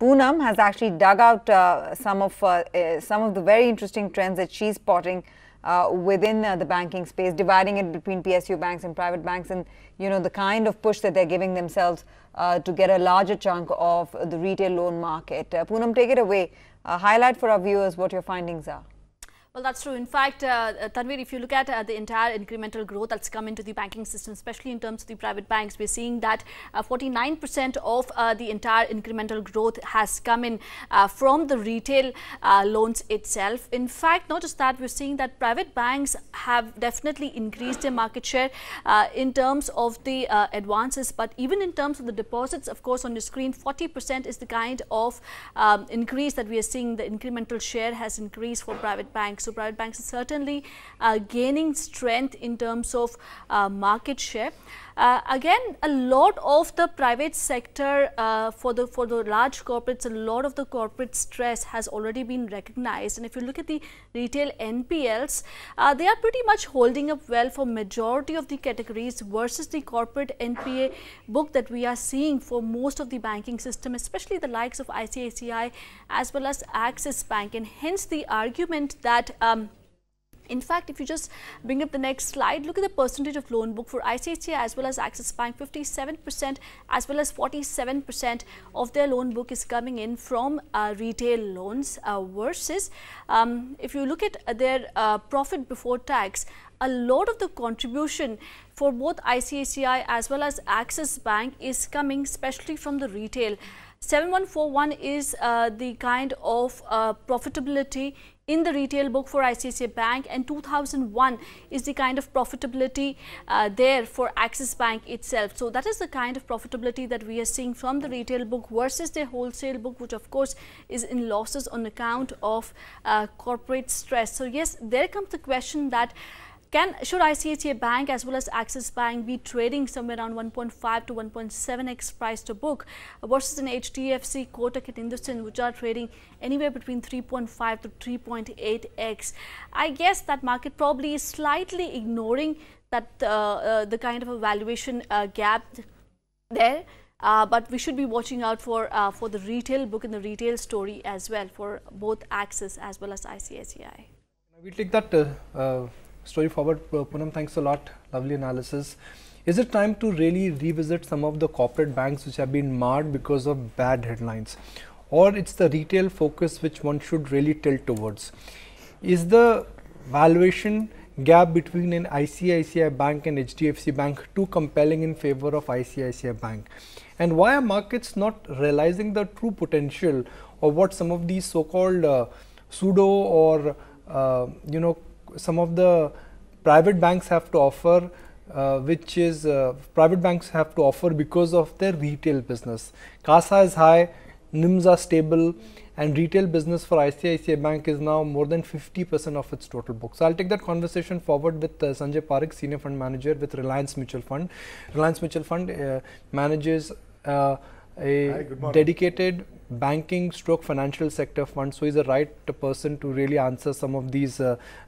Poonam has actually dug out some of the very interesting trends that she's spotting within the banking space, dividing it between PSU banks and private banks, and the kind of push that they're giving themselves to get a larger chunk of the retail loan market. Poonam, take it away. Highlight for our viewers what your findings are. Well, that's true. In fact, Tanvir, if you look at the entire incremental growth that's come into the banking system, especially in terms of the private banks, we're seeing that 49% of the entire incremental growth has come in from the retail loans itself. In fact, not just that, we're seeing that private banks have definitely increased their market share in terms of the advances, but even in terms of the deposits, of course, on your screen, 40% is the kind of increase that we are seeing. The incremental share has increased for private banks. So private banks are certainly gaining strength in terms of market share. Again, a lot of the private sector for the large corporates, a lot of the corporate stress has already been recognized. And if you look at the retail NPLs, they are pretty much holding up well for majority of the categories versus the corporate NPA book that we are seeing for most of the banking system, especially the likes of ICICI as well as Axis Bank. And hence the argument that in fact, if you just bring up the next slide, look at the percentage of loan book for ICICI as well as Axis Bank. 57% as well as 47% of their loan book is coming in from retail loans versus if you look at their profit before tax, a lot of the contribution for both ICICI as well as Axis Bank is coming especially from the retail. 7141 is the kind of profitability in the retail book for ICICI Bank, and 2001 is the kind of profitability there for Axis Bank itself. So that is the kind of profitability that we are seeing from the retail book versus their wholesale book, which of course is in losses on account of corporate stress. So yes, there comes the question that should ICICI Bank as well as Axis Bank be trading somewhere around 1.5 to 1.7x price to book versus an HDFC, Kotak and Hindustan, which are trading anywhere between 3.5 to 3.8x. I guess that market probably is slightly ignoring that the kind of a valuation gap there. But we should be watching out for the retail book and the retail story as well for both Axis as well as ICICI. We take that story forward. Poonam, thanks a lot. Lovely analysis. Is it time to really revisit some of the corporate banks which have been marred because of bad headlines? Or it's the retail focus which one should really tilt towards? Is the valuation gap between an ICICI Bank and HDFC Bank too compelling in favor of ICICI Bank? And why are markets not realizing the true potential of what some of these so-called pseudo or some of the private banks have to offer, which is private banks have to offer because of their retail business? CASA is high, NIMs are stable, and retail business for ICICI Bank is now more than 50% of its total book. So I'll take that conversation forward with Sanjay Parekh, Senior Fund Manager with Reliance Mutual Fund. Reliance Mutual Fund manages a dedicated banking stroke financial sector fund, so he's the right person to really answer some of these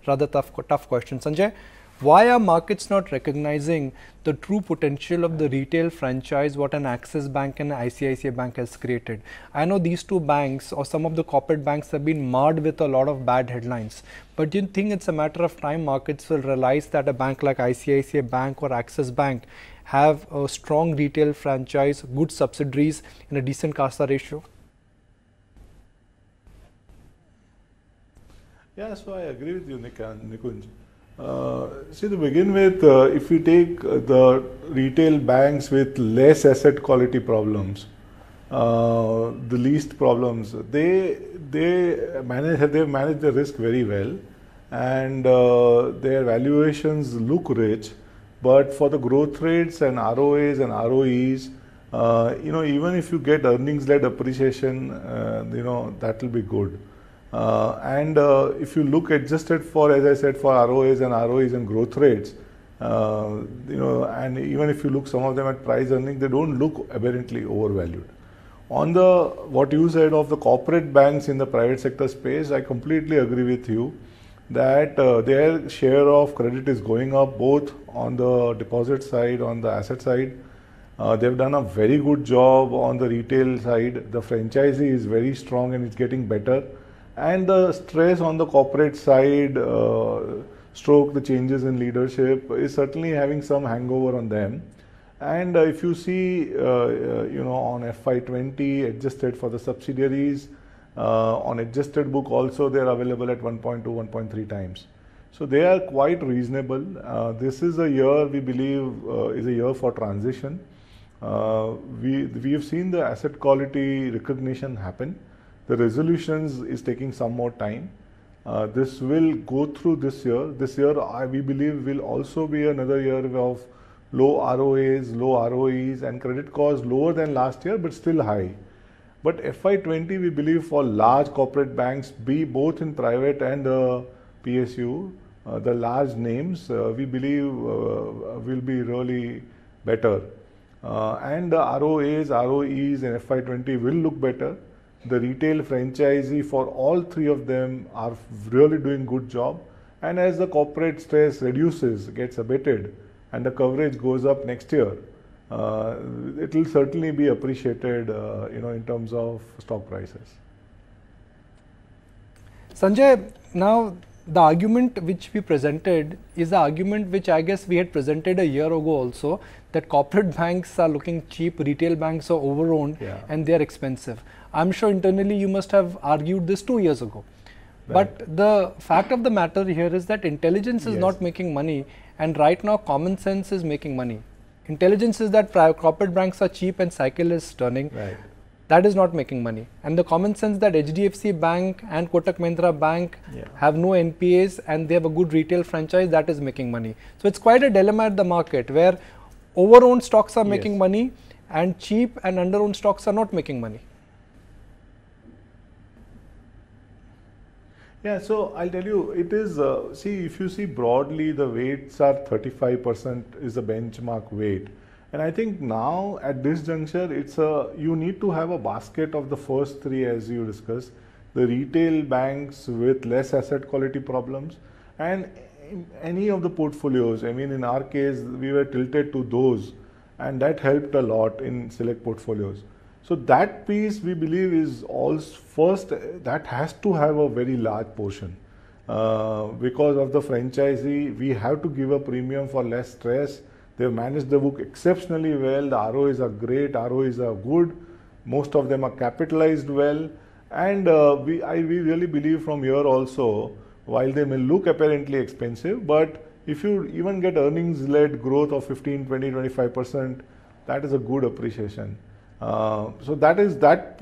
rather tough questions. Sanjay, why are markets not recognizing the true potential of the retail franchise what an Axis Bank and ICICI Bank has created? I know these two banks or some of the corporate banks have been marred with a lot of bad headlines, but do you think it's a matter of time markets will realize that a bank like ICICI Bank or Axis Bank have a strong retail franchise, good subsidiaries and a decent CASA ratio? Yeah, so I agree with you, Nikunj. See, to begin with, if we take the retail banks with less asset quality problems, the least problems, they've managed the risk very well, and their valuations look rich. But for the growth rates and ROAs and ROEs, even if you get earnings-led appreciation, that will be good. And if you look adjusted for, as I said, for ROAs and ROEs and growth rates, and even if you look some of them at price earnings, they don't look aberrantly overvalued. On what you said of the corporate banks in the private sector space, I completely agree with you that their share of credit is going up both on the deposit side, on the asset side. They've done a very good job on the retail side. The franchisee is very strong and it's getting better. And the stress on the corporate side, stroke the changes in leadership, is certainly having some hangover on them. And if you see, on FY20 adjusted for the subsidiaries, on adjusted book also they are available at 1.2, 1.3 times. So they are quite reasonable. This is a year we believe is a year for transition. We have seen the asset quality recognition happen. The resolutions is taking some more time. This will go through this year. This year we believe will also be another year of low ROAs, low ROEs and credit costs lower than last year but still high. But FY20 we believe for large corporate banks, be both in private and PSU, the large names we believe will be really better. And the ROAs, ROEs in FY20 will look better. The retail franchisee for all three of them are really doing good job. And as the corporate stress reduces, gets abated, and the coverage goes up next year, it will certainly be appreciated, in terms of stock prices. Sanjay, now the argument which we presented is the argument which I guess we had presented a year ago also, that corporate banks are looking cheap, retail banks are overowned, and they are expensive. I'm sure internally you must have argued this 2 years ago. Right. But the fact of the matter here is that intelligence is not making money, and right now common sense is making money. Intelligence is that corporate banks are cheap and cycle is turning. Right. That is not making money. And the common sense that HDFC Bank and Kotak Mahindra Bank have no NPAs and they have a good retail franchise, that is making money. So it's quite a dilemma at the market where overowned stocks are making money and cheap and underowned stocks are not making money. Yeah, so I'll tell you, it is, see, if you see broadly, the weights are 35% is the benchmark weight. And I think now at this juncture, you need to have a basket of the first three as you discussed. The retail banks with less asset quality problems and in any of the portfolios. I mean, in our case, we were tilted to those and that helped a lot in select portfolios. So that piece we believe is also first, that has to have a very large portion. Because of the franchisee, we have to give a premium for less stress. They've managed the book exceptionally well. The ROEs are great, ROEs are good. Most of them are capitalized well. And we really believe from here also, while they may look apparently expensive, but if you even get earnings-led growth of 15, 20, 25%, that is a good appreciation. So that is that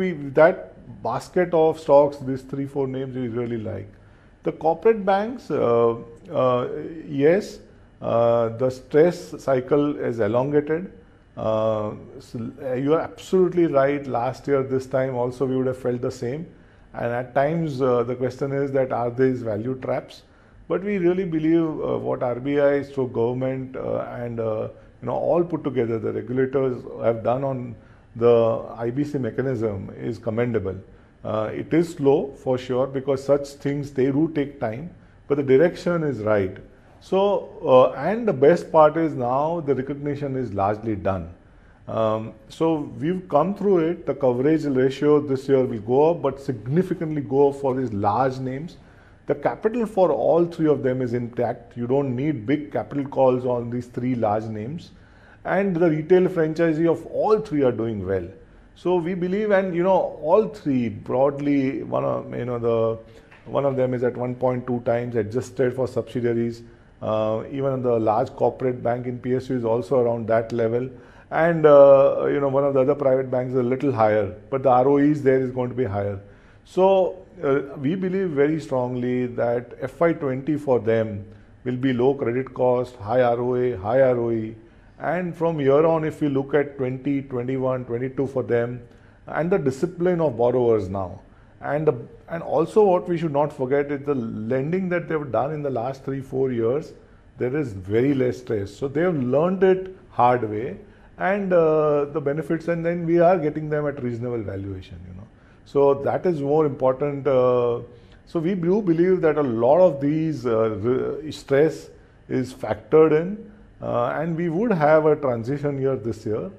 basket of stocks, these 3-4 names we really like. The corporate banks, yes, the stress cycle is elongated. So you are absolutely right. Last year, this time also we would have felt the same. And at times the question is that are these value traps? But we really believe what RBI, so government and all put together, the regulators have done on the IBC mechanism is commendable. It is slow for sure because such things, they do take time, but the direction is right. So, and the best part is now the recognition is largely done. So we've come through it. The coverage ratio this year will go up, but significantly go up for these large names. The capital for all three of them is intact. You don't need big capital calls on these three large names. And the retail franchisee of all three are doing well. So we believe, and all three broadly, one of them is at 1.2 times adjusted for subsidiaries. Even the large corporate bank in PSU is also around that level. And one of the other private banks is a little higher, but the ROEs there is going to be higher. So we believe very strongly that FY20 for them will be low credit cost, high ROA, high ROE. And from here on, if we look at 20, 21, 22 for them, and the discipline of borrowers now, and also what we should not forget is the lending that they've done in the last 3-4 years, there is very less stress. So they have learned it hard way, and the benefits, and then we are getting them at reasonable valuation. So that is more important. So we do believe that a lot of these stress is factored in. And we would have a transition year this year.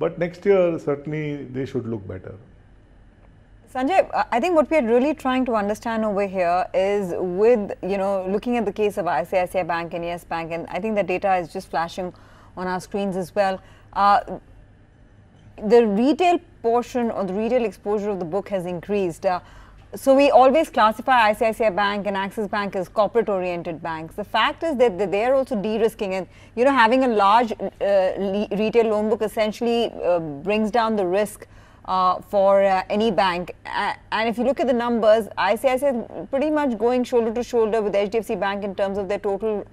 But next year, certainly they should look better. Sanjay, I think what we are really trying to understand over here is with, looking at the case of ICICI Bank and Yes Bank, and I think the data is just flashing on our screens as well. The retail portion or the retail exposure of the book has increased. So we always classify ICICI Bank and Axis Bank as corporate-oriented banks. The fact is that they are also de-risking, and having a large retail loan book essentially brings down the risk for any bank. And if you look at the numbers, ICICI is pretty much going shoulder to shoulder with HDFC Bank in terms of their total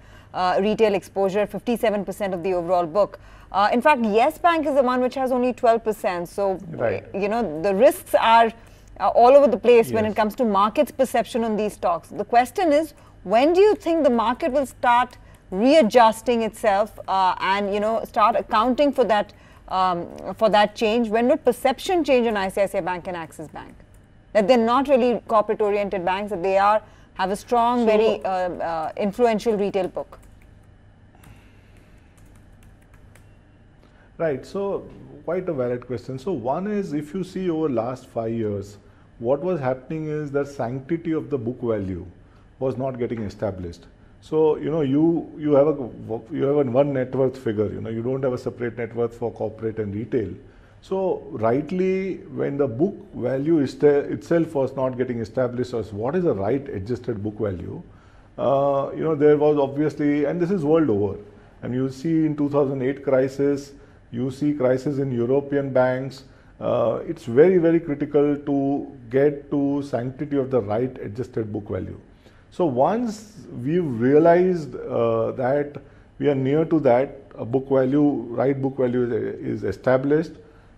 retail exposure, 57% of the overall book. In fact, Yes Bank is the one which has only 12%. So, right. The risks are all over the place when it comes to market's perception on these stocks. The question is, when do you think the market will start readjusting itself and start accounting for that change? When would perception change on ICICI Bank and Axis Bank? That they're not really corporate-oriented banks, that they have a strong, very influential retail book. Right. So quite a valid question. So one is, if you see over last 5 years, what was happening is that sanctity of the book value was not getting established. So you have a one net worth figure. You don't have a separate net worth for corporate and retail. So rightly, when the book value itself was not getting established as what is the right adjusted book value, there was obviously, and this is world over, and you see in 2008 crisis, you see crisis in European banks. It's very, very critical to get to sanctity of the right adjusted book value. So once we've realized that we are near to that, right book value is established,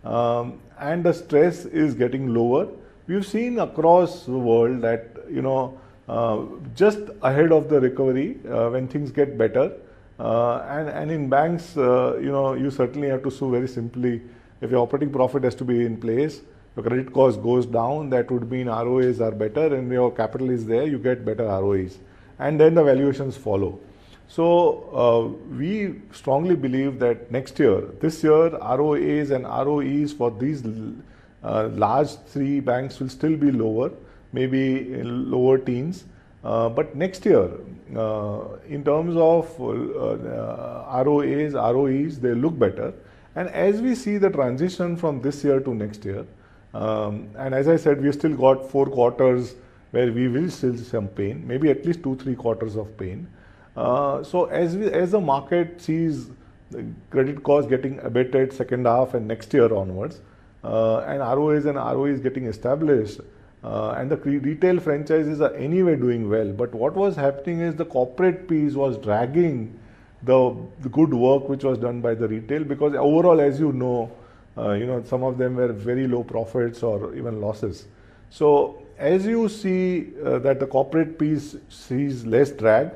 and the stress is getting lower, we've seen across the world that just ahead of the recovery, when things get better, and in banks, you certainly have to sue very simply. If your operating profit has to be in place, your credit cost goes down, that would mean ROAs are better, and your capital is there, you get better ROEs, and then the valuations follow. So we strongly believe that this year, ROAs and ROEs for these large three banks will still be lower, maybe in lower teens. But next year, in terms of ROAs, ROEs, they look better. And as we see the transition from this year to next year, and as I said, we've still got 4 quarters where we will still see some pain, maybe at least 2-3 quarters of pain. So as the market sees the credit cost getting abated second half and next year onwards, and ROAs and ROEs getting established, and the retail franchises are anyway doing well. But what was happening is the corporate piece was dragging the good work which was done by the retail, because overall, as you know, some of them were very low profits or even losses. So as you see that the corporate piece sees less drag,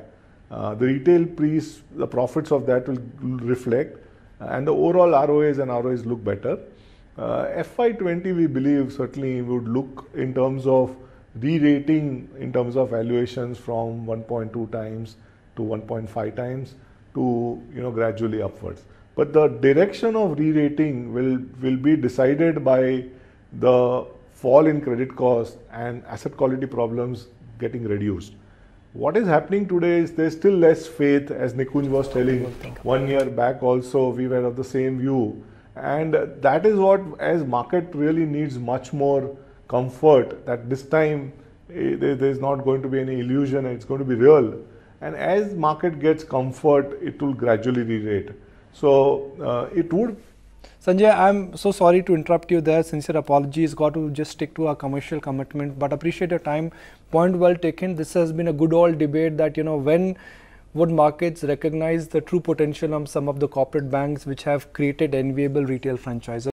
the retail piece, the profits of that will reflect, and the overall ROAs and ROEs look better. FY20, we believe, certainly would look in terms of re-rating in terms of valuations from 1.2 times to 1.5 times to gradually upwards. But the direction of re-rating will be decided by the fall in credit costs and asset quality problems getting reduced. What is happening today is there's still less faith, as Nikunj was telling 1 year back also, we were of the same view. And that is what, as market really needs much more comfort, that this time there's not going to be any illusion and it's going to be real. And as market gets comfort, it will gradually re-rate. So it would. Sanjay, I'm so sorry to interrupt you there. Sincere apologies. Got to just stick to our commercial commitment, but appreciate your time. Point well taken. This has been a good old debate that, when would markets recognize the true potential of some of the corporate banks which have created enviable retail franchises.